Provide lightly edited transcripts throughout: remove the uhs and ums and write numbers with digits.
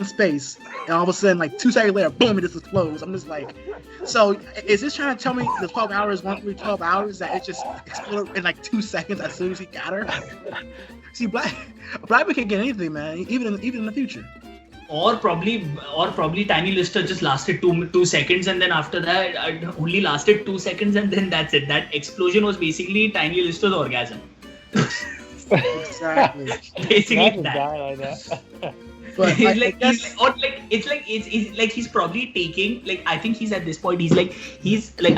in space, and all of a sudden, like 2 seconds later, boom, it just explodes. I'm just like, so is this trying to tell me the 12 hours won't be 12 hours, that it just exploded in like 2 seconds as soon as he got her? See, Blackman can get anything, man, even in the future. Or probably Tiny Lister just lasted 2 seconds, and then after that only lasted 2 seconds, and then that's it. That explosion was basically Tiny Lister's orgasm. Exactly. Basically that. Die like that. But it's like he's probably taking, like, I think he's at this point, he's like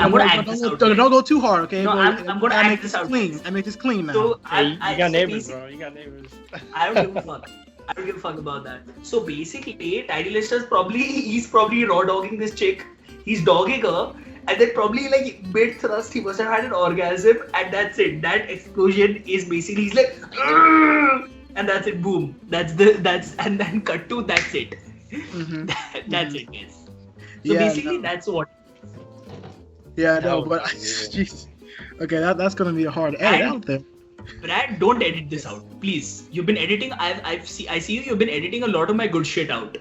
I'm gonna act this out. Don't go too hard, okay? No, I'm gonna act this out. Clean. I make this clean now. So You got neighbors, bro. You got neighbors. I don't give a fuck. I don't give a fuck about that. So basically, Tiny Lister's he's probably raw dogging this chick. He's dogging her, and then probably like mid thrust, he must have had an orgasm, and that's it. That explosion is basically, he's like, "Argh!" And that's it. Boom. And then cut to, that's it. Mm-hmm. That's it. Yes. So basically, that's what. Yeah, no, but jeez. Okay, that's gonna be a hard edit out there. Brad, don't edit this out, please. You've been editing. I see you. You've been editing a lot of my good shit out.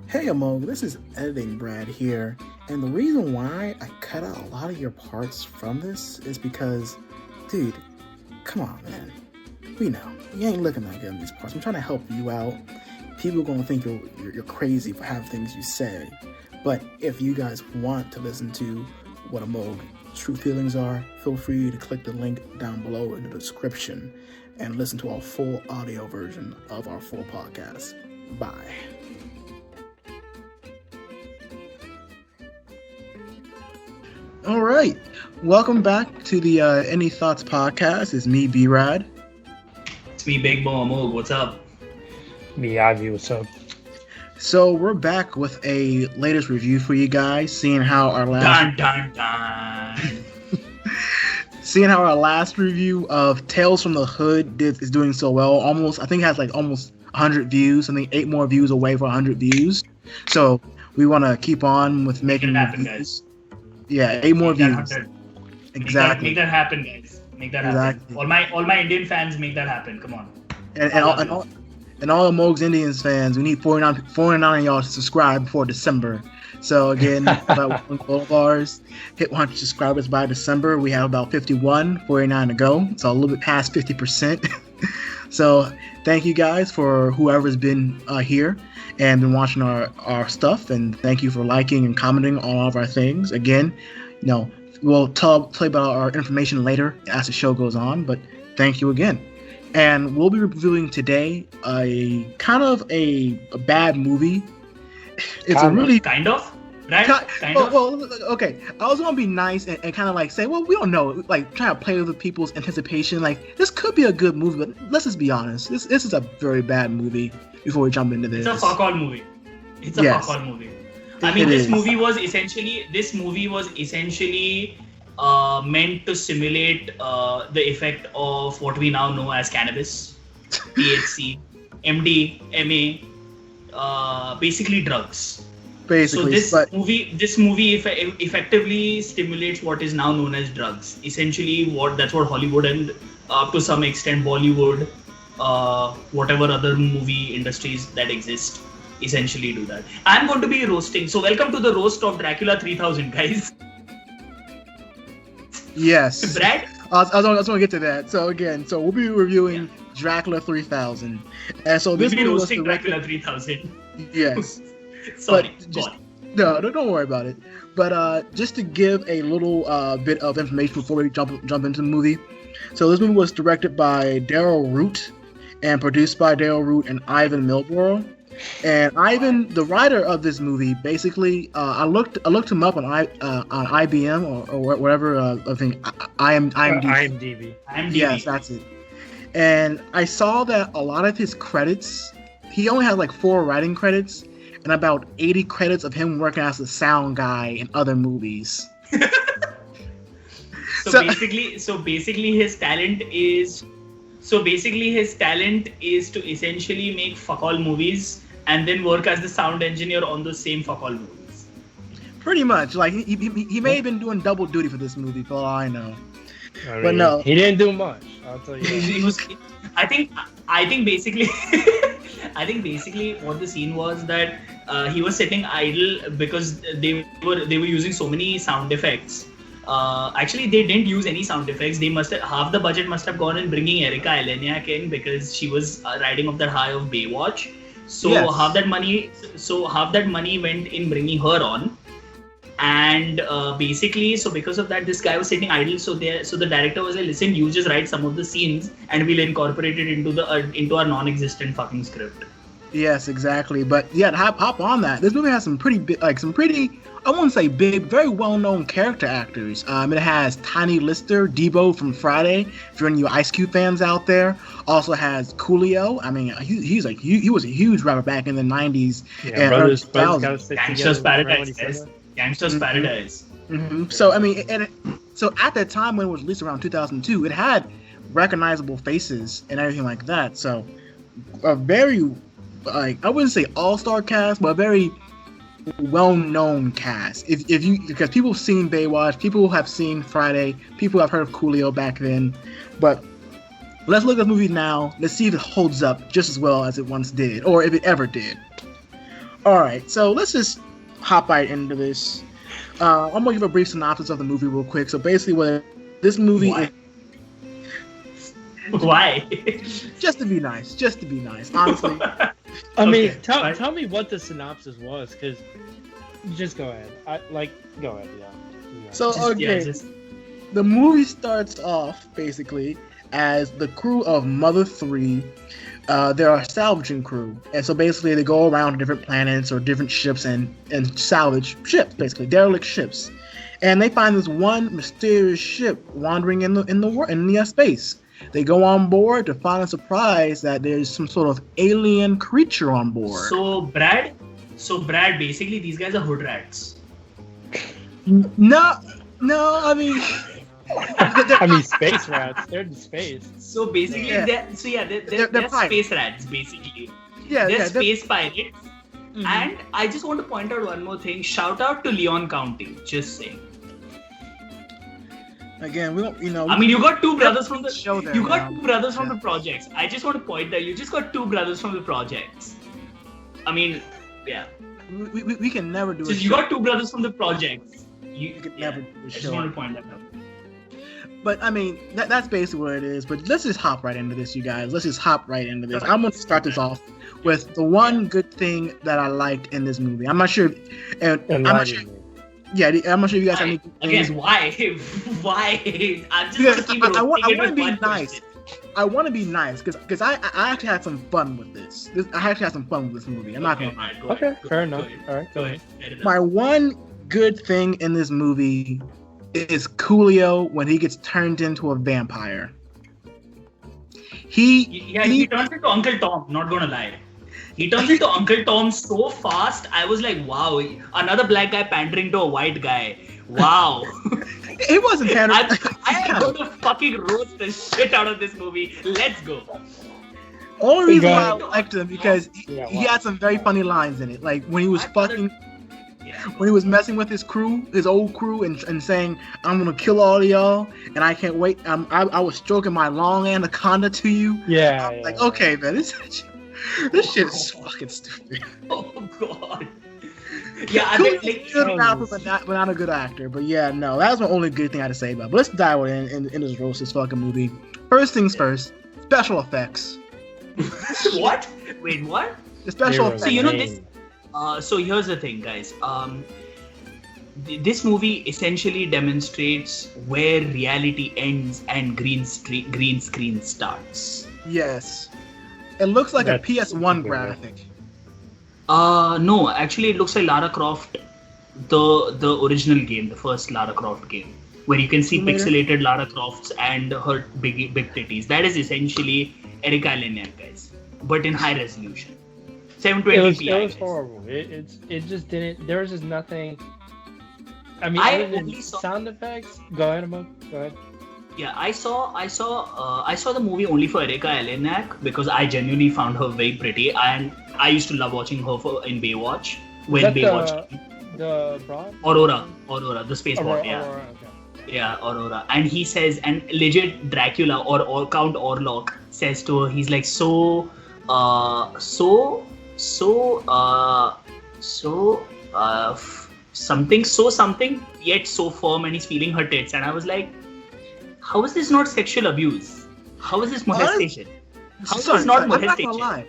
Hey Amog, this is Editing Brad here, and the reason why I cut out a lot of your parts from this is because, dude, come on, man. We know you ain't looking that good in these parts. I'm trying to help you out. People are gonna think you're crazy for having things you say, but if you guys want to listen to what Amog true feelings are, feel free to click the link down below in the description and listen to our full audio version of our full podcast. Bye. All right, welcome back to the Any Thoughts podcast. It's me, B-Rad. It's me, Big Bo Amog. What's up? Me, Ivy, what's up? So we're back with a latest review for you guys, seeing how our last review of Tales from the Hood is doing so well. I think it has like almost 100 views. I think 8 more views away for 100 views. So we want to keep on with making Make it happen, guys. Yeah, 8 more views. Exactly. Make that happen, guys. Make that happen. All my Indian fans, make that happen. Come on. And all Mogs Indians fans, we need 49 of y'all to subscribe before December. So again, about one goal of ours, hit 100 subscribers by December. We have about 49 to go. So a little bit past 50%. So thank you guys for whoever's been here and been watching our stuff. And thank you for liking and commenting on all of our things. Again, we'll tell you about our information later as the show goes on. But thank you again. And we'll be reviewing today a kind of a bad movie. It's kind of. Well, okay. I was gonna be nice and kind of like say, well, we don't know, like trying to play with people's anticipation. Like this could be a good movie, but let's just be honest. This is a very bad movie. Before we jump into this, it's a fuck all movie. Fuck all movie. I mean, this movie was essentially meant to simulate the effect of what we now know as cannabis, THC, MD, MA, basically drugs. Basically, so this movie effectively stimulates what is now known as drugs. Essentially, that's what Hollywood and to some extent Bollywood, whatever other movie industries that exist, essentially do that. I'm going to be roasting. So welcome to the roast of Dracula 3000, guys. Yes. Brad? I was going to get to that. So we'll be reviewing Dracula 3000. And so this we'll be movie roasting Dracula 3000. Yes. Sorry. No, don't worry about it. But just to give a little bit of information before we jump into the movie. So this movie was directed by Daryl Root and produced by Daryl Root and Ivan Milborough. And Ivan, the writer of this movie, basically, I looked him up on IBM or whatever thing, IMDb. Yes, that's it. And I saw that a lot of his credits, he only has like 4 writing credits and about 80 credits of him working as a sound guy in other movies. So basically his talent is to essentially make fuck all movies and then work as the sound engineer on those same fuck all movies. Pretty much. Like he may have been doing double duty for this movie, for all I know. But no, he didn't do much. I'll tell you that. I think basically I think basically what the scene was that he was sitting idle because they were using so many sound effects. Actually, they didn't use any sound effects. They must have, half the budget must have gone in bringing Erika Eleniak in because she was riding off that high of Baywatch. So Yes. half that money went in bringing her on. And basically, so because of that, this guy was sitting idle. So the director was like, "Listen, you just write some of the scenes, and we'll incorporate it into our non-existent fucking script." Yes, exactly. But yeah, to hop on that. This movie has some pretty big, I wouldn't say big, very well-known character actors. It has Tiny Lister, Debo from Friday. If you're any of you Ice Cube fans out there, also has Coolio. I mean, he was a huge rapper back in the '90s Yeah, and early brothers gotta 2000s. stick Gangsta's together. Paradise, guys. Gangsta's Paradise. Mm-hmm. So I mean, so at that time when it was released around 2002, it had recognizable faces and everything like that. So a very, I wouldn't say all-star cast, but a very well-known cast. If you, because people have seen Baywatch, people have seen Friday, people have heard of Coolio back then. But let's look at the movie now. Let's see if it holds up just as well as it once did, or if it ever did. All right, so let's just hop right into this. I'm gonna give a brief synopsis of the movie real quick. So basically, what this movie Why? is, Why? just to be nice, honestly. I mean, Okay, fine. tell me what the synopsis was, because just go ahead. Go ahead, yeah. So Yeah, okay, the movie starts off basically as the crew of Mother 3. They're a salvaging crew, and so basically they go around different planets or different ships and salvage ships, basically derelict ships, and they find this one mysterious ship wandering in the space. They go on board to find a surprise that there's some sort of alien creature on board. So Brad, basically these guys are hood rats. No, I mean. I mean, space rats. They're in space. So basically, Yeah. they're pirates. space rats, basically. Yeah, They're yeah, space pirates. Mhm. And I just want to point out one more thing. Shout out to Leon County. Just saying. Again, we don't, I mean, you got two brothers from the show there. you got now. two brothers from Yeah. the projects. I just want to point out, you just got two brothers from the projects. I mean, yeah. We can never do So a you show. got two brothers from the projects. We could never do a I just show. want to point that out. But I mean, that's basically what it is. But let's just hop right into this, you guys. Let's just hop right into this. I'm going to start this off with the one good thing that I liked in this movie. I'm not sure, and I'm not sure. Yeah, I'm not sure if you guys have any good things. Again, why? Why? I'm just Because gonna keep I want roasting it to with be one nice. question. I want to be nice because I actually had some fun with this. I actually had some fun with this movie. I'm not Okay, gonna lie. alright, go Okay, ahead, fair go enough. ahead, All right, Go ahead. Fair enough. My one good thing in this movie is Coolio when he gets turned into a vampire. He turns into Uncle Tom, not gonna lie. He turns into Uncle Tom so fast, I was like, wow, another black guy pandering to a white guy. Wow. He wasn't pandering. I am going to fucking roast the shit out of this movie. Let's go. Only reason why I Got liked him because Yeah, he wow. had some very funny lines in it. Like when he was fucking, Yeah. when he was messing with his crew, his old crew, and saying, "I'm gonna kill all of y'all," and I can't wait. I was stroking my long anaconda to you. Yeah. I'm like, yeah. okay, man, this shit is fucking stupid. Oh, God. Yeah, I Coolio's mean, a good rapper, but not a good actor. But yeah, no, that was my only good thing I had to say about it. But let's dive in this roast this fucking movie. First things first, special effects. what? Wait, what? The special They were effects. So, you know, lame. So here's the thing, guys. This movie essentially demonstrates where reality ends and green screen starts. Yes. It looks like That's a PS1 good. graphic. No, actually, it looks like Lara Croft, the original game, the first Lara Croft game, where you can see Tomb Raider? pixelated Lara Crofts and her big titties. That is essentially Erika Eleniak, guys, but in high resolution, 720p. It was horrible. It just didn't. There was just nothing. I mean, I other than only saw- sound effects. Go ahead, Amok. Go ahead. Yeah, I saw the movie only for Erika Eleniak because I genuinely found her very pretty, and I used to love watching her in Baywatch. When Is that Baywatch, the broad? Aurora, the space bot, yeah. Aurora, okay. Yeah, Aurora. And he says, and legit Dracula or Count Orlok says to her, he's like, so So so so something so something yet so firm, and he's feeling her tits, and I was like, how is this not sexual abuse? How is this molestation? How is this not I'm not molestation? gonna lie.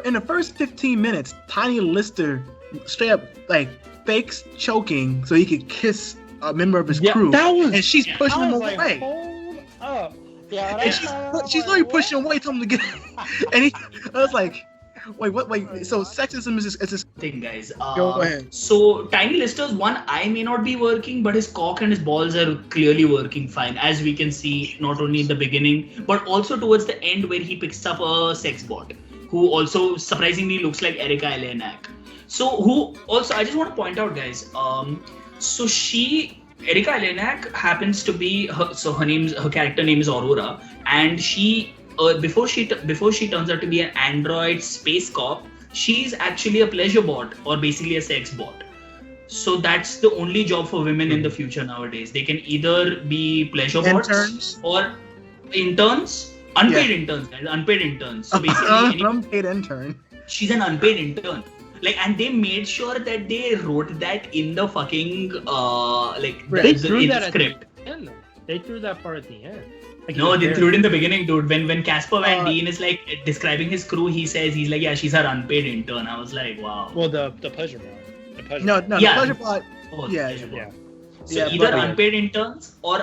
In the first 15 minutes, Tiny Lister straight up like fakes choking so he could kiss a member of his crew, and she's pushing him away. Hold up. Yeah, And she's literally pushing him away, telling him to get. And I was like, wait, what? Wait, so sexism is this Thing, guys. Go ahead. So Tiny Lister's one eye may not be working, but his cock and his balls are clearly working fine, as we can see not only in the beginning but also towards the end where he picks up a sex bot who also surprisingly looks like Erika Elenak. So who also, I just want to point out, guys. So Erika Elenak happens to be her character name is Aurora, and she before she turns out to be an android space cop, she's actually a pleasure bot, or basically a sex bot. So that's the only job for women in the future nowadays. They can either be pleasure bots or interns, unpaid interns, guys, unpaid interns. So basically, unpaid intern. She's an unpaid intern. Like, and they made sure that they wrote that in the fucking they threw in that the at script. the end. They threw that part at the end. Like, No, they threw it in the beginning, dude. When Casper Van Dien is like describing his crew, he's like, yeah, she's her unpaid intern. I was like, wow. Well, the pleasure bot. The pleasure No, bot. the pleasure bot. Oh, Yeah, pleasure bot. Yeah. So Yeah, either but- unpaid interns or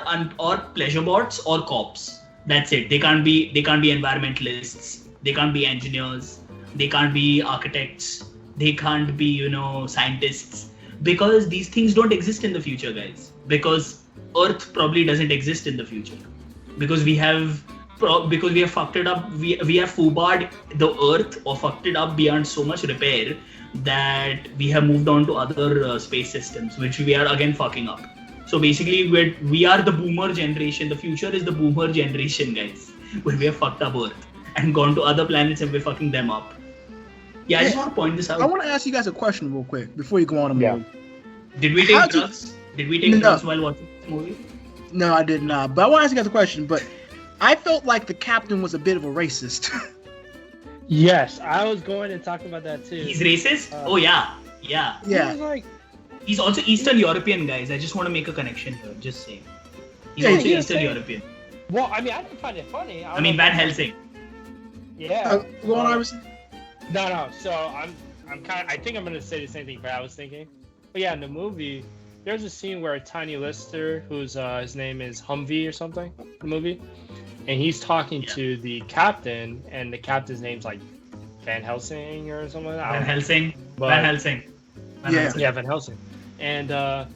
pleasure bots or cops. That's it. They can't be environmentalists. They can't be engineers. They can't be architects. They can't be, scientists, because these things don't exist in the future, guys. Because Earth probably doesn't exist in the future. Because we have fucked it up. We have foobarred the Earth, or fucked it up beyond so much repair, that we have moved on to other space systems, which we are again fucking up. So basically, we are the boomer generation. The future is the boomer generation, guys, where we have fucked up Earth and gone to other planets and we're fucking them up. Yeah, I just want to point this out. I want to ask you guys a question real quick before you go on a movie. Did we take drugs? Did we take drugs while watching this movie? No, I did not. But I want to ask you guys a question. But I felt like the captain was a bit of a racist. Yes, I was going to talk about that too. He's racist? Oh yeah. He was like, He's also Eastern European, guys. I just want to make a connection here. Just saying. He's Yeah, also yeah, Eastern European. well, I mean, I didn't find it funny. I mean, Van Helsing. Yeah. Go on, Iverson. No. So I'm kind of. I think I'm gonna say the same thing Brad was thinking. But yeah, in the movie, there's a scene where Tiny Lister, who's his name is Humvee or something, in the movie, and he's talking to the captain, and the captain's name's like Van Helsing or something like that. Van Helsing. But- Van Helsing. Van Yeah. Helsing. Yeah, Van Helsing. And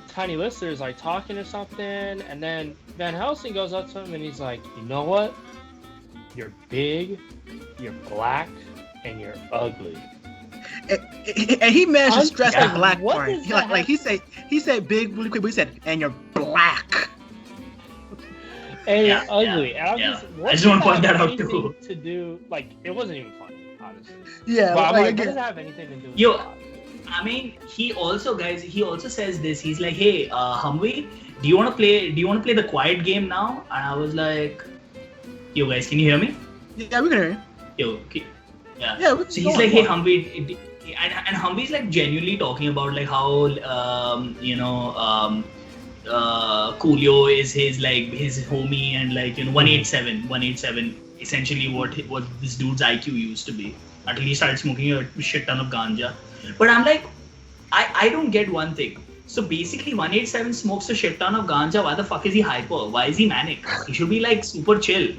Tiny Lister is like talking or something, and then Van Helsing goes up to him and he's like, you know what? You're big, you're black, and you're ugly. And he managed to stress the black What part. does that He said big really quick, but he said, and you're black. And Yeah, you're ugly. yeah, And yeah. what I just does want to point that out have too. anything to do, like, it wasn't even funny, honestly. Yeah, But I'm like, like, what again, does that have anything to do with Yo, the plot? I mean, he also says this. He's like, hey, Humvee, do you want to play the quiet game now? And I was like, yo guys, can you hear me? yeah, we can hear you. Yo, okay. Yeah. Yeah, we can So go he's on. like, hey, Humvee, and Humvee's like genuinely talking about like how Coolio is his homie, and 187 essentially what this dude's IQ used to be until he started smoking a shit ton of ganja. But I'm like, I don't get one thing. So basically 187 smokes a shit ton of ganja. Why the fuck is he hyper? Why is he manic? He should be like super chill.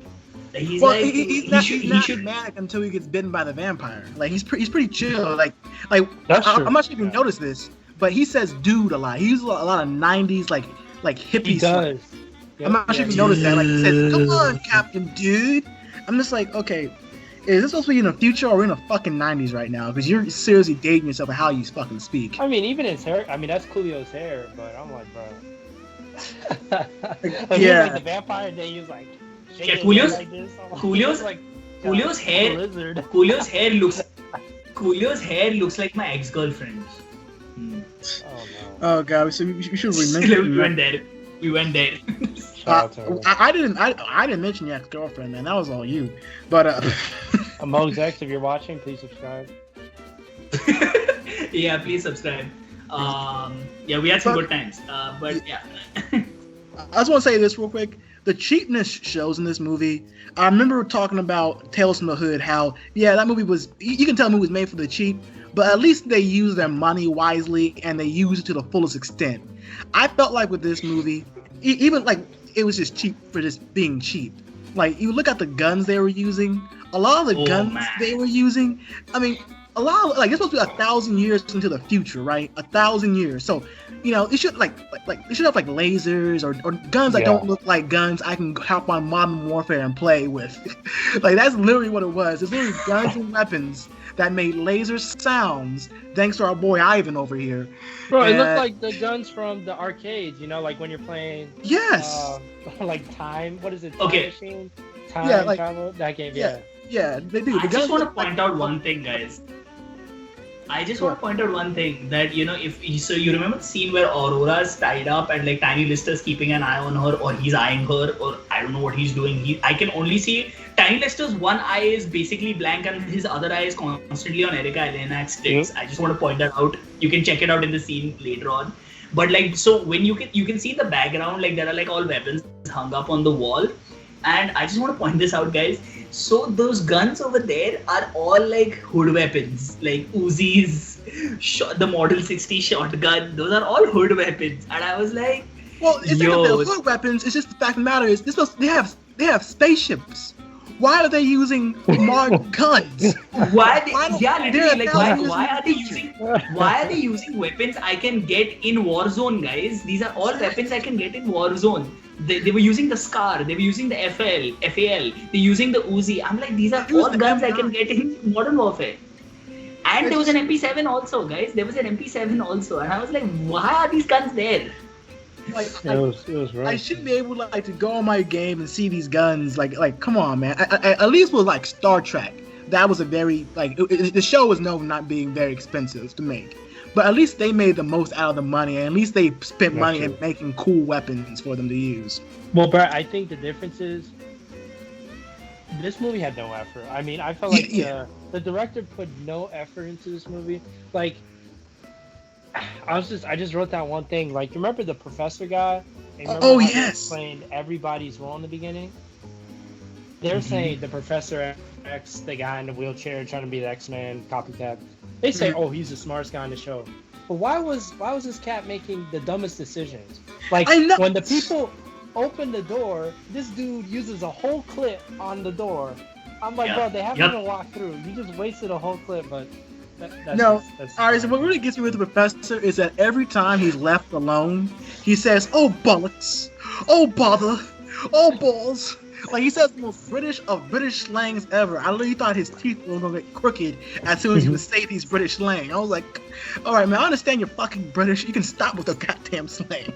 Like, he's Well, like he's not he should manic until he gets bitten by the vampire. Like he's pretty chill. Like That's true. I'm not sure if you Yeah. noticed this, but he says "dude" a lot. He uses a lot of '90s like hippie He slang. does. I'm not sure if you noticed that. Like he says, "Come on, Captain Dude." I'm just like, okay, is this supposed to be in the future or in the fucking '90s right now? Because you're seriously dating yourself and how you fucking speak. I mean, even his hair. I mean, that's Coolio's hair, but I'm like, bro. Like, Yeah. He's like the vampire, and then he's like. Yeah, shaking Coolio's- like this. I'm like, Coolio's- like Coolio's hair- Lizard. Coolio's hair looks like my ex-girlfriend's. Oh Oh god, so we should we remember. went there. We went there. no. Shout out to her. I didn't mention your ex-girlfriend, man. That was all you. But Mogs X, if you're watching, please subscribe. Yeah, please subscribe. Yeah, we had some good times. But yeah. I just want to say this real quick. The cheapness shows in this movie. I remember talking about Tales from the Hood, how, that movie was, you can tell the movie was made for the cheap, but at least they used their money wisely and they used it to the fullest extent. I felt like with this movie, even like it was just cheap for just being cheap. Like, you look at the guns they were using, a lot of the guns they were using, I mean, a lot of, like, it's supposed to be 1,000 years into the future, right? 1,000 years. So, it should they should have like lasers or guns that don't look like guns I can hop on Modern Warfare and play with. Like, that's literally what it was. It's literally guns and weapons that made laser sounds, thanks to our boy Ivan over here. Bro, it looked like the guns from the arcades, like when you're playing. Yes. Like Time. What is it? Okay. Machine? Time travel. That game. Yeah. Yeah, they do. I just want to point out one thing, guys. I just want to point out one thing that if you remember the scene where Aurora's tied up and like Tiny Lister's keeping an eye on her, or he's eyeing her, or I don't know what he's doing. I can only see Tiny Lister's one eye is basically blank and his other eye is constantly on Erica Elena's sticks. I just want to point that out. You can check it out in the scene later on. But like, so when you can see the background, like there are like all weapons hung up on the wall. And I just want to point this out, guys. So those guns over there are all like hood weapons, like Uzis, the Model 60 shotgun. Those are all hood weapons, and I was like, well, it's not that they're hood weapons. It's just the fact of the matter is, they have spaceships. Why are they using marked guns? Why are they using weapons I can get in Warzone, guys? These are all weapons I can get in Warzone. They were using the Scar, they were using the FAL, they're using the Uzi. I'm like, these are all guns I can get in Modern Warfare. And there was an MP7 also, guys. There was an MP7 also. And I was like, why are these guns there? Like, it was right. I should be able to go on my game and see these guns. Like come on, man. At least with like Star Trek, that was a very the show was known for not being very expensive to make, but at least they made the most out of the money, and at least they spent money in making cool weapons for them to use. Well, Brett, I think the difference is this movie had no effort. I mean, I felt like the director put no effort into this movie. Like, I just wrote down one thing. Like, you remember the professor guy? Oh, yes. He explained everybody's role in the beginning. They're saying the Professor X, the guy in the wheelchair trying to be the X-Men copycat. They say, oh, he's the smartest guy in the show. But why was this cat making the dumbest decisions? Like, when the people open the door, this dude uses a whole clip on the door. I'm like, bro, they haven't even walked through. You just wasted a whole clip, but. Alright, so what really gets me with the professor is that every time he's left alone, he says, oh bollocks, oh bother, oh balls. Like, he says the most British of British slangs ever. I literally thought his teeth were gonna get crooked as soon as he would say these British slang. I was like, alright man, I understand you're fucking British, you can stop with the goddamn slang.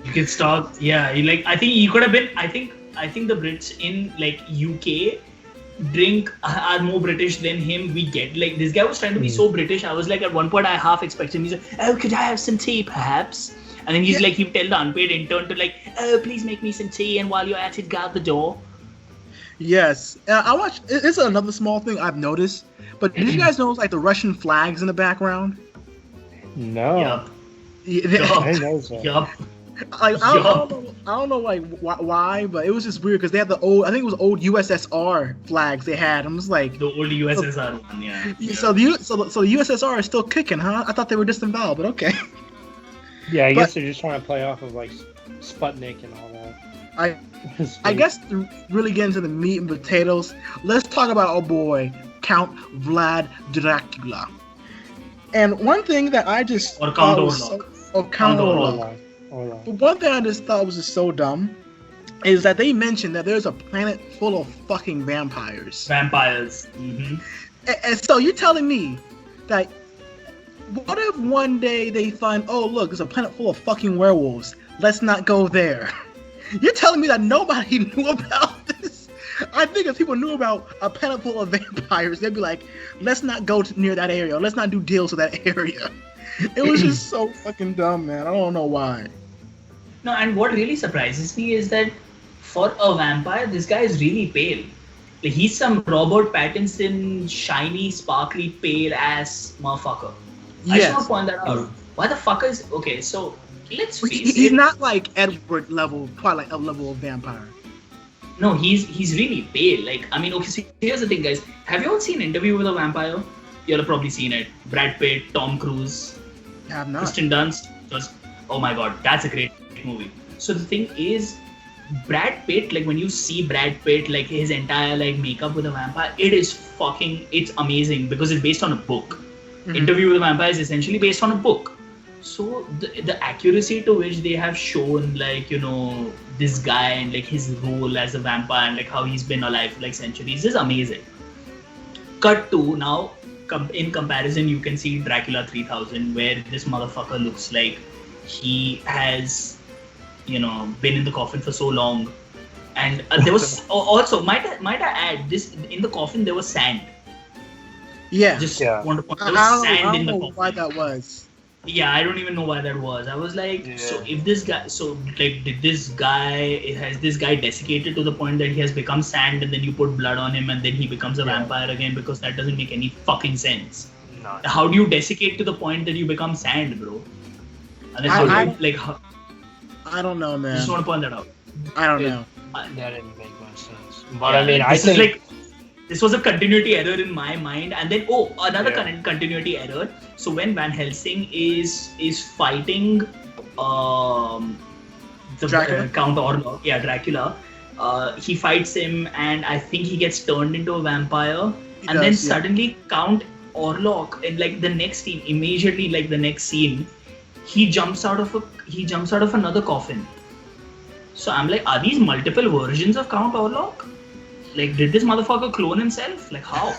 You can stop, yeah, I think he could have been, I think the Brits in like UK are more British than him. We get like, this guy was trying to be so British. I was like, at one point I half expected him. He's like, oh, could I have some tea perhaps? And then he's like, he'd tell the unpaid intern to like, oh, please make me some tea, and while you're at it, guard the door. Yes, I watched. It's another small thing I've noticed. But did you guys notice like the Russian flags in the background? No. Yup. I know so. Yup. Like, I don't know like why, but it was just weird because they had the old, I think it was old USSR flags they had. I'm just like, the old USSR one, yeah. So the USSR is still kicking, huh? I thought they were disemboweled, but okay. Yeah, I guess they're just trying to play off of like Sputnik and all that. I guess to really get into the meat and potatoes, let's talk about our boy Count Vlad Dracula. And one thing that I just Count Orlok. Count Orlok. But one thing I just thought was just so dumb is that they mentioned that there's a planet full of fucking vampires. Mm-hmm. And so you're telling me that what if one day they find, oh look, there's a planet full of fucking werewolves. Let's not go there. You're telling me that nobody knew about this? I think if people knew about a planet full of vampires, they'd be like, let's not go near that area. Let's not do deals with that area. It was just so fucking dumb, man. I don't know why. No, and what really surprises me is that for a vampire, this guy is really pale. Like, he's some Robert Pattinson, shiny, sparkly, pale ass motherfucker. I just want to point that out. Why the fuck is okay? So let's face it. He's not like Edward level, Twilight level of vampire. No, he's really pale. Like, I mean, okay. So here's the thing, guys. Have you all seen Interview with a Vampire? You'll have probably seen it. Brad Pitt, Tom Cruise, I have not. Kristen Dunst. Oh my god, that's a great movie. So the thing is, Brad Pitt, like when you see Brad Pitt, like his entire like makeup with a vampire, it's amazing because it's based on a book. Mm-hmm. Interview with a Vampire is essentially based on a book. So the accuracy to which they have shown, like, you know, this guy and like his role as a vampire and like how he's been alive for like centuries is amazing. Cut to now, in comparison, you can see Dracula 3000, where this motherfucker looks like he has, you know, been in the coffin for so long. And there was also, might I add, this in the coffin there was sand. Yeah. Want to point, there was sand in the coffin. Why that was. Yeah, I don't even know why that was. I was like, so if this guy, has this guy desiccated to the point that he has become sand and then you put blood on him and then he becomes a vampire again? Because that doesn't make any fucking sense. No. How do you desiccate to the point that you become sand, bro? And I don't know, man. I just want to point that out. I don't know. That didn't make much sense. But I mean, I think... like, this was a continuity error in my mind, and then another continuity error. So when Van Helsing is fighting the Count Orlok, Dracula, he fights him, and I think he gets turned into a vampire, then suddenly Count Orlok, in like the next scene, immediately like the next scene, he jumps out of another coffin. So I'm like, are these multiple versions of Count Orlok? Like, did this motherfucker clone himself? Like, how?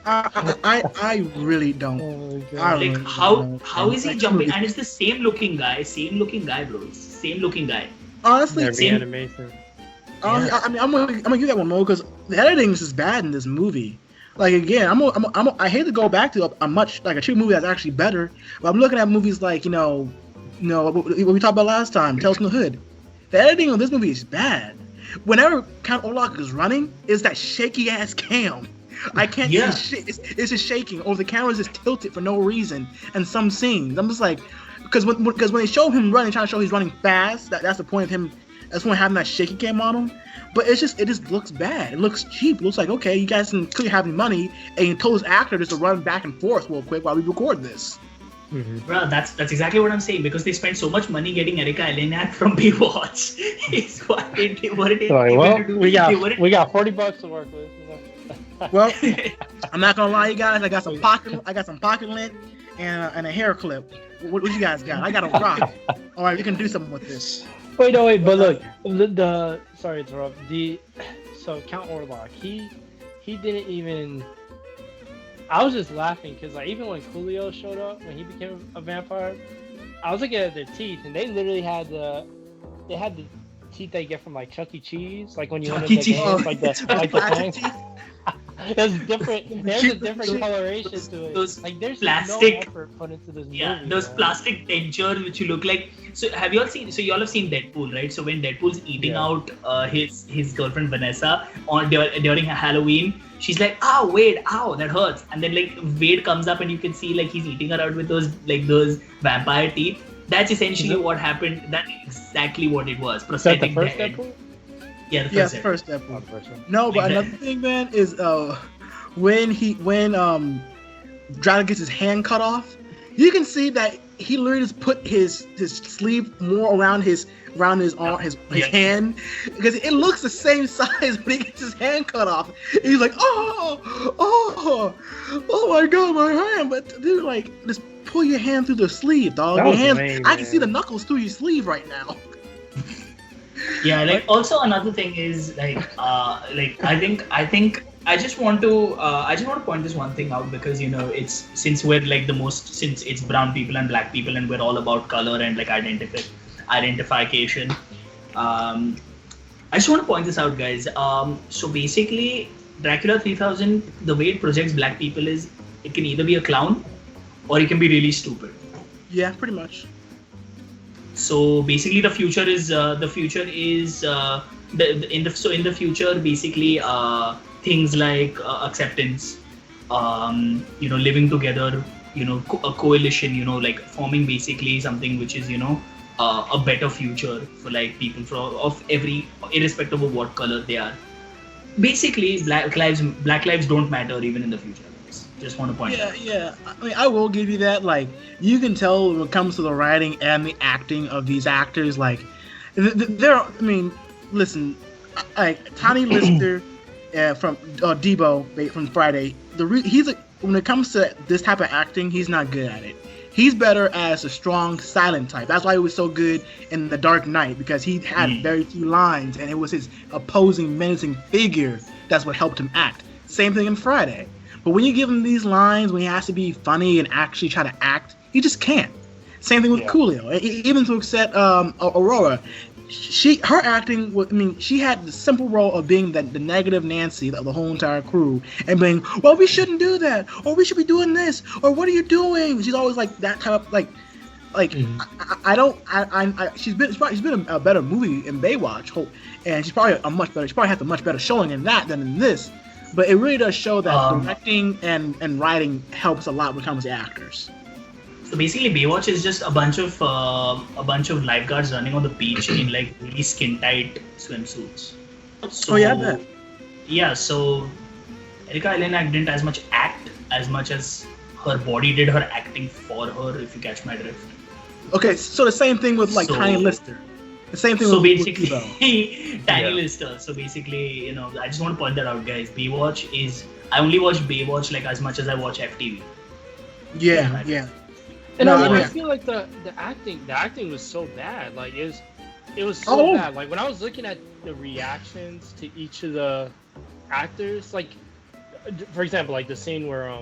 I really don't. Like, how is he jumping? And it's the same looking guy, bro. Same looking guy. Honestly, same animation. Honestly, I mean, I'm gonna give that one more because the editing is just bad in this movie. Like, again, I hate to go back to a true movie that's actually better, but I'm looking at movies like, you know what we talked about last time, Tales from the Hood. The editing of this movie is bad. Whenever Count Orlok is running, it's that shaky ass cam. I can't see shit. It's just shaking, or the camera's just tilted for no reason. And some scenes, I'm just like, because when they show him running, trying to show he's running fast, that's the point of him. That's when having that shaky cam on him. But it just looks bad. It looks cheap. It looks like, okay, you guys can clearly have money, and you told this actor just to run back and forth real quick while we record this. Mm-hmm. Bro, that's exactly what I'm saying, because they spent so much money getting Erika Eleniak from Baywatch. It's what it we got $40 to work with. Well, I'm not gonna lie, you guys. I got some pocket lint and a hair clip. What you guys got? I got a rock. All right, we can do something with this. Wait, but look, sorry to interrupt. So Count Orlok, he didn't even. I was just laughing because like even when Coolio showed up when he became a vampire, I was looking at their teeth and they literally had the teeth that you get from like Chuck E. Cheese, like when you went to the games, like the fangs. There's a different coloration to it. Those like there's plastic, no effort put into this movie. Those plastic dentures which you look like. So have you all seen? So you all have seen Deadpool, right? So when Deadpool's eating out his girlfriend Vanessa during Halloween, she's like, "Ah, Wade, ow, that hurts." And then like Wade comes up and you can see like he's eating her out with those vampire teeth. That's essentially what happened. That's exactly what it was. Prosthetic Deadpool? Yeah, the first Deadpool. No, but another thing, man, is when Dracula gets his hand cut off, you can see that he literally just put his sleeve more around his arm, his hand, because it looks the same size when he gets his hand cut off. And he's like, oh my god, my hand! But dude, like, just pull your hand through the sleeve, dog. Your hands, I can see the knuckles through your sleeve right now. Yeah, like also another thing is like I think I just want to point this one thing out, because you know it's since it's brown people and black people and we're all about color and like identification. I just want to point this out, guys. So basically, Dracula 3000, the way it projects black people is it can either be a clown or it can be really stupid. Yeah, pretty much. So basically, the future is In the future, basically, things like acceptance, living together, a coalition, like forming basically something which is, a better future for like people of every, irrespective of what color they are. Basically, black lives don't matter even in the future. Just want to point out. Yeah. I mean, I will give you that. Like, you can tell when it comes to the writing and the acting of these actors. Like, they're. I mean, listen, like Tiny Lister from Debo from Friday. When it comes to this type of acting, he's not good at it. He's better as a strong, silent type. That's why he was so good in The Dark Knight, because he had very few lines, and it was his opposing, menacing figure that's what helped him act. Same thing in Friday. But when you give him these lines, when he has to be funny and actually try to act, he just can't. Same thing with Coolio. Even to accept Aurora, her acting. She had the simple role of being the negative Nancy of the whole entire crew, and being, well, we shouldn't do that, or we should be doing this, or what are you doing? She's always like that type of like. She's been a better movie in Baywatch, and she's probably a much better. She probably has a much better showing in that than in this. But it really does show that directing and writing helps a lot when it comes to actors. So basically, Baywatch is just a bunch of lifeguards running on the beach in like really skin tight swimsuits. So, I bet. Yeah, so Erika Elena didn't as much act as much as her body did her acting for her. If you catch my drift. Okay, so the same thing with Tiny Lister. The same thing. So with basically, Tiny Lister. So basically, I just want to point that out, guys. Baywatch is. I only watch Baywatch like as much as I watch FTV. Yeah. And I feel like the acting was so bad. Like it was so bad. Like when I was looking at the reactions to each of the actors, like for example, like the scene where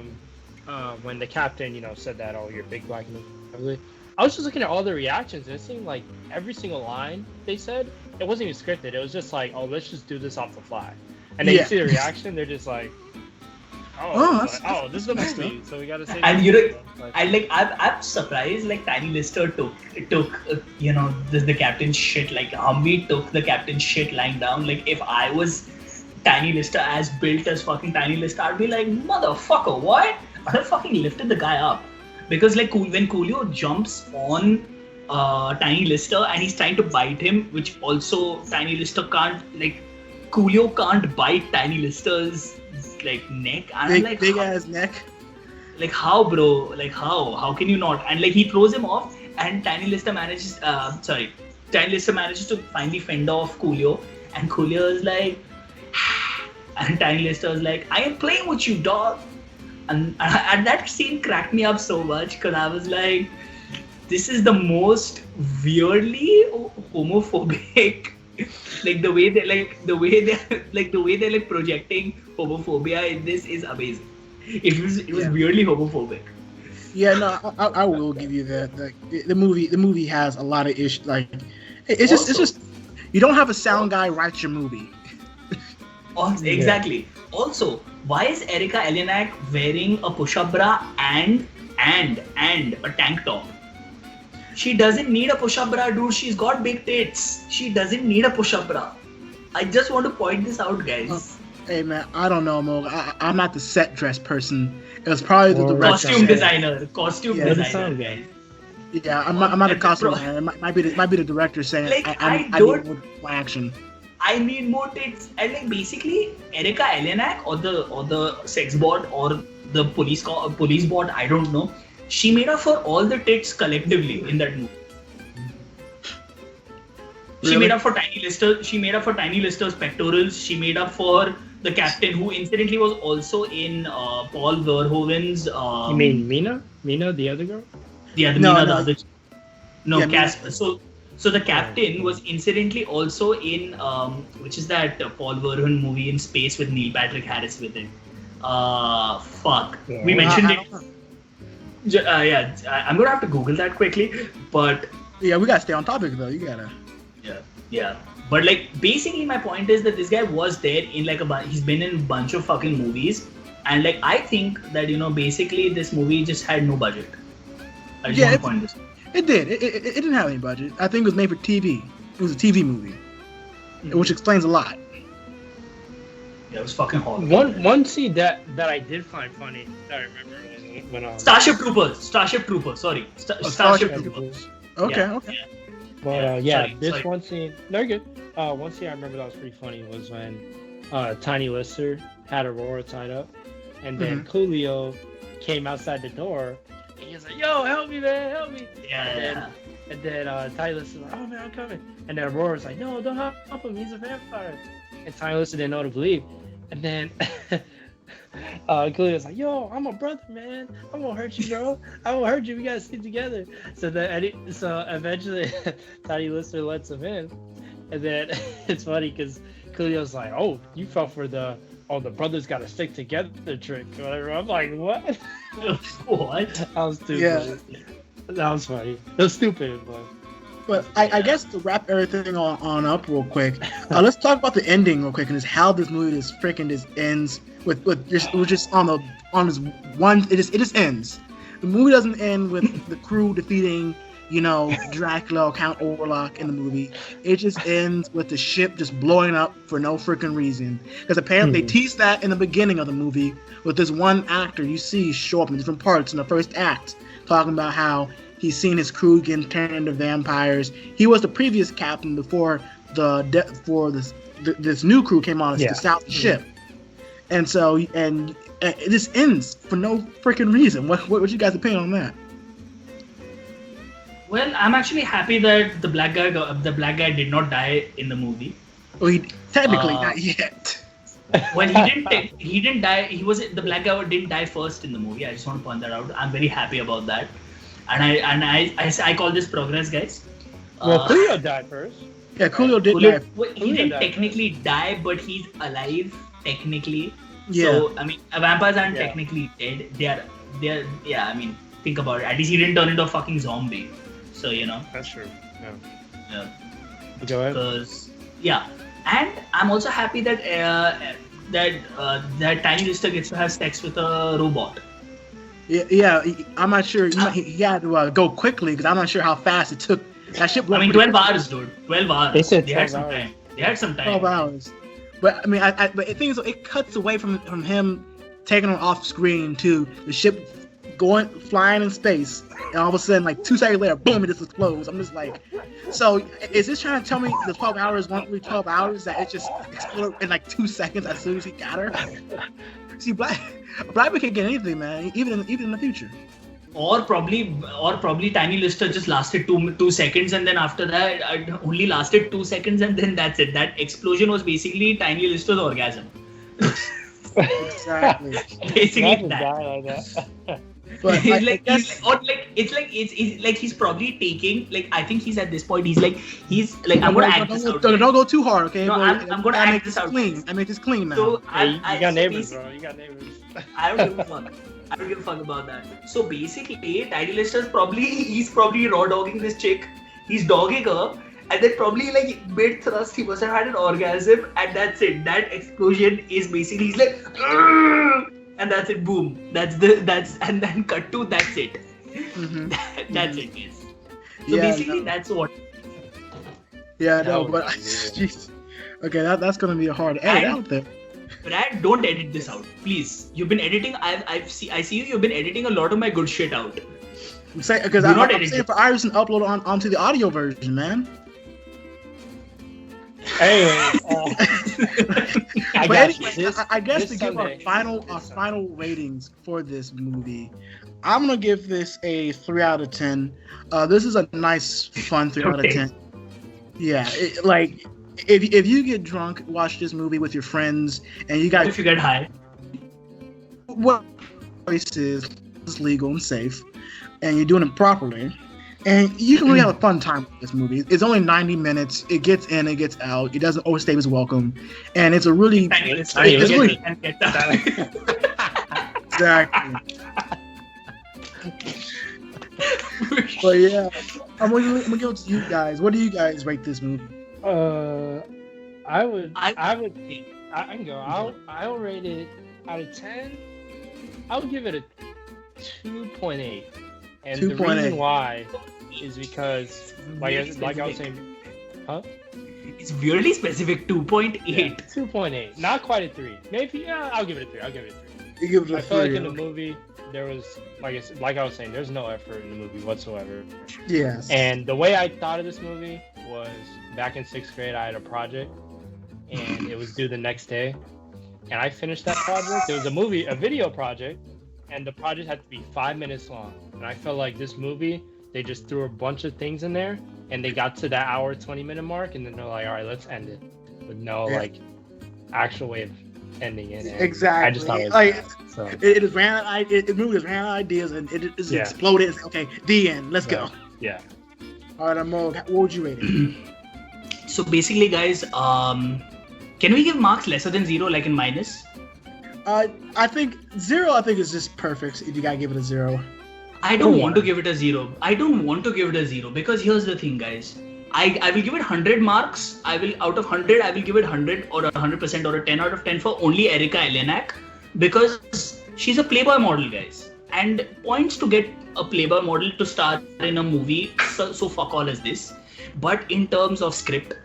when the captain said that, oh, you're big black and everything. I was just looking at all the reactions, and it seemed like every single line they said, it wasn't even scripted. It was just like, oh, let's just do this off the fly. And then you see the reaction, they're just like, this is the movie, so we gotta say. And I'm surprised. Like Tiny Lister took the captain's shit. Like Humvee took the captain's shit lying down. Like if I was Tiny Lister, as built as fucking Tiny Lister, I'd be like, motherfucker, what? I'd have fucking lifted the guy up. Because like when Coolio jumps on Tiny Lister and he's trying to bite him, which also Tiny Lister can't, like Coolio can't bite Tiny Lister's like neck. And big ass neck. Like how, bro? Like how? How can you not? And like he throws him off, and Tiny Lister manages to finally fend off Coolio, and Coolio is like, and Tiny Lister is like, I am playing with you, dog. And that scene cracked me up so much because I was like, this is the most weirdly homophobic, like the way they're projecting homophobia in this is amazing. It was weirdly homophobic. Yeah, no, I will give you that. Like, the movie has a lot of issues. Like, it's just you don't have a sound guy write your movie. Exactly. Also, why is Erika Eleniak wearing a push-up bra and a tank top? She doesn't need a push-up bra, dude. She's got big tits. She doesn't need a push-up bra. I just want to point this out, guys. Hey man, I don't know, Mo. I'm not the set dress person. It was probably the director. Costume designer, guys. Yeah, I'm not a costume designer. It might be the director saying, like, I need more action. I need more tits. And like basically, Erika Eleniak or the sex bot or the police bot, I don't know. She made up for all the tits collectively in that movie. She made up for Tiny Lister. She made up for Tiny Lister's pectorals. She made up for the captain, who incidentally was also in Paul Verhoeven's. You mean Mina? Mina, the other girl? The other Mina, the other. No, Casper. So the captain was incidentally also in which is that Paul Verhoeven movie in space with Neil Patrick Harris with it. Fuck. Yeah. We mentioned it. I'm gonna have to Google that quickly, but yeah, we gotta stay on topic though. You gotta. Yeah. But like basically, my point is that this guy was there in like he's been in a bunch of fucking movies, and like I think that basically this movie just had no budget. I just want to point this. It did. It didn't have any budget. I think it was made for TV. It was a TV movie. which explains a lot. Yeah, it was fucking horrible. One scene that I did find funny that I remember when Starship Troopers. Sorry, Starship Troopers. Okay, Yeah. okay. But Sorry. one scene. No, you're good. One scene I remember that was pretty funny was when Tiny Lister had Aurora tied up, and then Coolio came outside the door, and he was like, "Yo, help me, man, help me!" Yeah. And then Tiny Lister was like, "Oh man, I'm coming." And then Aurora was like, "No, don't help him. He's a vampire." And Tiny Lister didn't know what to believe. And then Coolio's like, "Yo, I'm a brother, man. I won't hurt you, bro. I won't hurt you. We gotta stick together." So eventually, Tiny Lister lets him in, and then it's funny because Coolio's like, "Oh, you fell for the brothers gotta stick together trick." Or whatever. I'm like, "What?" What? That was stupid. Yeah. That was funny. It was stupid, But I guess to wrap everything on up real quick, let's talk about the ending real quick and just how this movie just ends with just on this one. It just ends. The movie doesn't end with the crew defeating, Dracula or Count Orlok in the movie. It just ends with the ship just blowing up for no freaking reason. Because apparently they teased that in the beginning of the movie with this one actor you see show up in different parts in the first act, talking about how he's seen his crew getting turned into vampires. He was the previous captain before this new crew came on to south the ship. And so it just ends for no freaking reason. What's you guys' opinion on that? Well, I'm actually happy that the black guy did not die in the movie. Well, he technically not yet. Well, he didn't die. The black guy didn't die first in the movie. I just want to point that out. I'm very happy about that. And I call this progress, guys. Well, Coolio died first. Yeah, Coolio did die. Well, he didn't technically die, but he's alive technically. Yeah. So I mean, vampires aren't technically dead. They're. Yeah. I mean, think about it. At least he didn't turn into a fucking zombie. So That's true. Yeah. Go ahead. Because and I'm also happy that that Tiny Lister gets to have sex with a robot. Yeah, I'm not sure. He had to go quickly because I'm not sure how fast it took. That ship. I mean, 12 hours, dude. 12 hours. They said had some time. They had some time. 12 hours. But I mean, but the thing is, it cuts away from him taking her off screen to the ship flying in space, and all of a sudden, like 2 seconds later, boom, it just explodes. I'm just like, so is this trying to tell me the 12 hours won't be 12 hours? That it just exploded in like 2 seconds as soon as he got her? See, Black can get anything, man, even in the future. Or probably Tiny Lister just lasted 2 seconds, and then after that, it only lasted 2 seconds, and then that's it. That explosion was basically Tiny Lister's orgasm. Exactly. Basically that. But it's like he's probably taking, like, I think he's at this point, he's like I'm gonna act this out. Don't go too hard, okay? No, I'm gonna act this out. Clean. I make this clean, man. So you got neighbors, bro. You got neighbors. I don't give a fuck. I don't give a fuck about that. So basically, Tiny Lister's he's probably raw dogging this chick. He's dogging her, and then probably like mid thrust, he must have had an orgasm, and that's it. That explosion is basically he's like, "Argh!" And that's it. Boom. And then cut to that's it. Mm-hmm. That's it. Yes. So basically, that's what. Yeah, no, but jeez. Okay, that's gonna be a hard edit out there. Brad, don't edit this out, please. You've been editing. I see you. You've been editing a lot of my good shit out. Because I'm saying for Iris and upload onto the audio version, man. Anyway, I guess to give our final ratings for this movie, I'm gonna give this a 3 out of 10. This is a nice, fun 3 out of 10. Yeah, if you get drunk, watch this movie with your friends, and you got. If you get high. What choice is legal and safe, and you're doing it properly. And you can really have a fun time with this movie. It's only 90 minutes. It gets in, it gets out. It doesn't overstay its welcome. And it's a really... It's really... Exactly. But yeah, I'm gonna go to you guys. What do you guys rate this movie? I can go. I'll rate it out of 10. I would give it a 2.8. And 2.8. the reason why is because, like I was saying, huh? It's weirdly specific. 2.8. Yeah, 2.8. Not quite a 3. Maybe, yeah, I'll give it a 3. You give it a I feel like 3. in the movie, there was, like I was saying, there's no effort in the movie whatsoever. Yes. And the way I thought of this movie was back in 6th grade, I had a project, and it was due the next day. And I finished that project. It was a video project, and the project had to be 5 minutes long. And I felt like this movie, they just threw a bunch of things in there, and they got to that hour, 20-minute mark, and then they're like, all right, let's end it. With no, actual way of ending it. And exactly. I just thought it was like, bad, so. it movie just ran out of ideas, and it just exploded. It's, okay, the end. Let's go. Yeah. All right, Amog, what would you rate it? So basically, guys, can we give marks lesser than 0, like in minus? I think 0. I think is just perfect. If you gotta give it a 0. I don't want to give it a 0. I don't want to give it a 0 because here's the thing, guys. I will give it 100 marks. I will, out of 100, I will give it 100 or 100% or a 10 out of 10 for only Erika Eleniak, because she's a Playboy model, guys. And points to get a Playboy model to star in a movie, so fuck all is this. But in terms of script,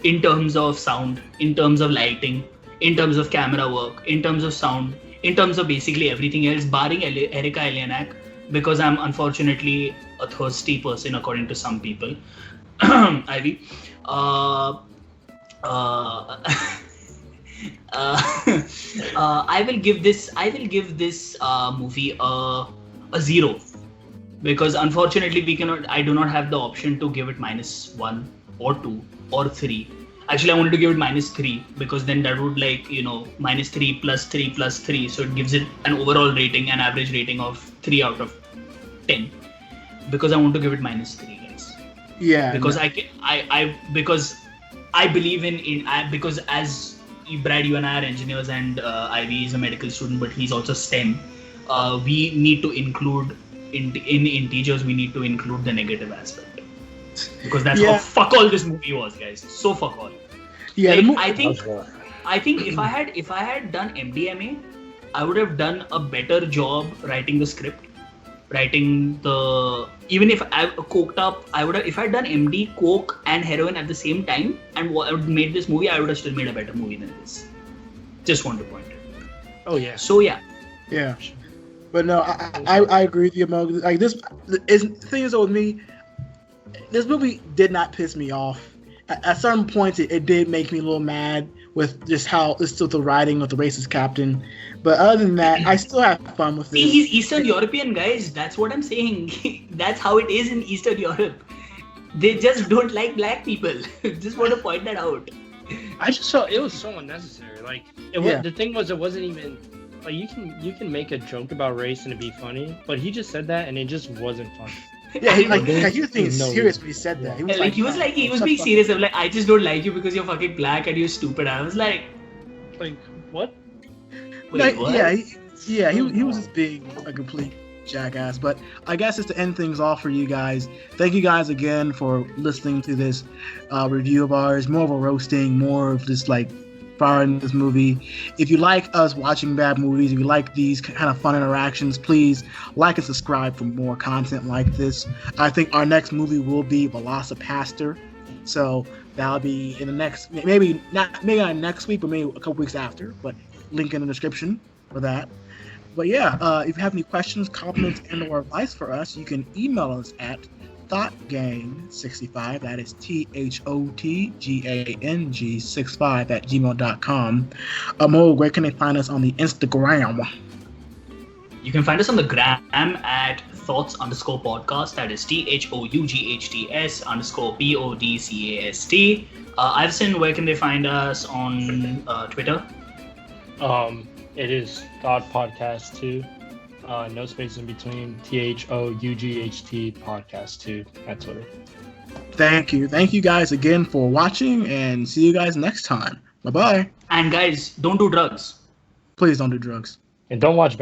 in terms of sound, in terms of lighting, in terms of camera work, in terms of sound, in terms of basically everything else, barring Erika Eleniak, because I'm unfortunately a thirsty person according to some people. Ivy, I will give this movie a 0, because unfortunately I do not have the option to give it -1 or 2 or 3. Actually, I wanted to give it -3, because then that would -3 plus 3 plus 3, so it gives it an overall rating, an average rating of 3 out of 10, because I want to give it -3, guys. Yeah. Because because I believe because as Brad, you and I are engineers, and Ivy is a medical student, but he's also STEM. We need to include in integers. We need to include the negative aspect, because that's how fuck all this movie was, guys. So fuck all. Yeah. I think if I had done MDMA, I would have done a better job writing the script. Even if I coked up, if I had done MD, coke and heroin at the same time and made this movie, I would have still made a better movie than this. Just want to point it. Oh yeah. So yeah. Yeah. But no, I agree with you, Mo. Like the thing is with me, this movie did not piss me off. At certain points, it did make me a little mad with just how it's still the writing with the racist captain. But other than that, I still have fun with it. See, he's Eastern European, guys. That's what I'm saying. That's how it is in Eastern Europe. They just don't like black people. Just want to point that out. I just felt it was so unnecessary. Like the thing was, it wasn't even like you can make a joke about race and it'd be funny, but he just said that and it just wasn't funny. Yeah, he was being serious when he said that. He was being serious. I'm like, I just don't like you because you're fucking black and you're stupid. I was like what? Wait, what? He was just being a complete jackass. But I guess it's to end things off for you guys. Thank you guys again for listening to this review of ours. More of a roasting, more of just like firing this movie. If you like us watching bad movies, if you like these kind of fun interactions, please like and subscribe for more content like this. I think our next movie will be Velocipaster. So that'll be in the next, maybe not next week, but maybe a couple weeks after. But link in the description for that. But yeah, if you have any questions, comments, and/or advice for us, you can email us at thoughtgang65. That is THOTGANG65 at gmail.com. Mo, where can they find us on the Instagram? You can find us on the gram at thoughts_podcast. That is THOUGHTS_PODCAST. Ivson, where can they find us on Twitter? It is Thought Podcast 2. No space in between. THOUGHT Podcast 2 at Twitter. Thank you guys again for watching, and see you guys next time. Bye bye. And guys, don't do drugs. Please don't do drugs. And don't watch